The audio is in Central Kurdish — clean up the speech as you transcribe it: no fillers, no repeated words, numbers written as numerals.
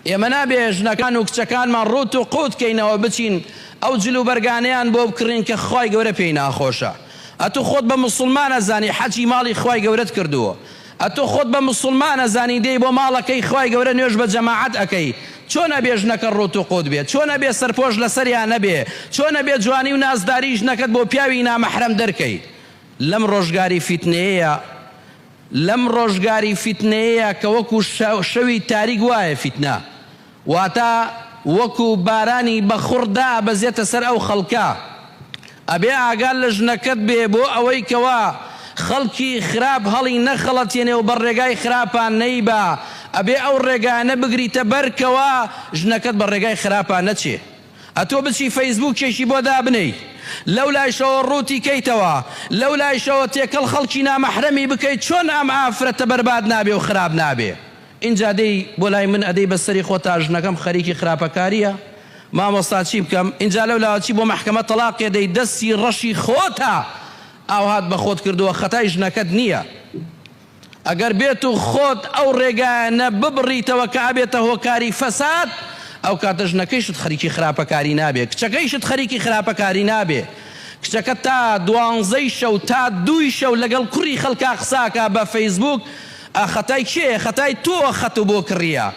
ئێمە نابێ ژنەکان و کچەکانمان ڕوت و قوت کەینەوە بچین ئەو جل و بەرگانەیان بۆ بکڕین کە خی گەورە پێی ناخۆشە. ئەتۆ خۆت بە مسلمان ئەزانی حەجی ماڵی خی گەورەت کردووە، ئەتۆ خۆت بە مسلمان ئەزانی دەی بۆ ماڵەکەی خی گەورە نوێژ بە جەماعەت ئەەکەی. چۆن ئەبێ ژنەکە ڕوت و قوت بێت؟ چۆن ئەبێ سەرپۆش لەسەریان نەبێ؟ چۆن ئەبێ جوانی و نازداری ژنەکەت بۆ پیاوی نامەحرەم دەرکەی؟ لەم ڕۆژگاری فیتنەیە، لەم ڕۆژگاری فیتنەیە کە وەکو شەوی تاریک وایە فیتنە، واتە وەکو بارانی بەخوڕدا بەزێتە سەر ئەو خەڵکە. ئەبێ ئاگال لە ژنەکەت بێ بۆ ئەوەی کەوا خەڵکی خراپ هەڵی نەخەڵەتێنێ و بە ڕێگای خراپان نەیبا. ئەبێ ئەو ڕێگانە بگریتە بەرکەوە ژنەکەت بە ڕێگای خراپان نەچێ. ئەتۆ بچی فەیسبووکێکی بۆ دابنەی، لەو لایشەوە ڕووتی کەیتەوە، لەو لایشەوە تێکەڵ خەڵکی نامەحرەمی بکەیت، چۆن ئەم ئافرەتە بەرباد نابێ و خراپ نابێ؟ اینجا دەی بۆ لای من ئەدەی بەسەری خۆتا ژنەکەم خەریکی خراپەکاریە؟ مامۆستا چی بکەم؟ اینجا لەو لاوەچی بۆ مەحکەمە تەلاقێ دەی دەستی ڕەشی خۆتە ئاو هات بە خۆت کردووە، خەتای ژنەکەت نییە. ئەگەر بێت و خۆت ئەو ڕێگانە ببڕیتەوە کە ئابێتە هۆکاری فەساد، ئەو کاتە ژنەکەیشت خەریکی خراپەکاری نابێ، کچەکەیشت خەریکی خراپەکاری نابێ. کچەکە تا 12 شەو تا 2 شەو لەگەڵ کوڕی خەڵکا قساکە بە فەیسبووک، خەتای کێ؟ خەتای تۆ خەتو بۆ کڕیە.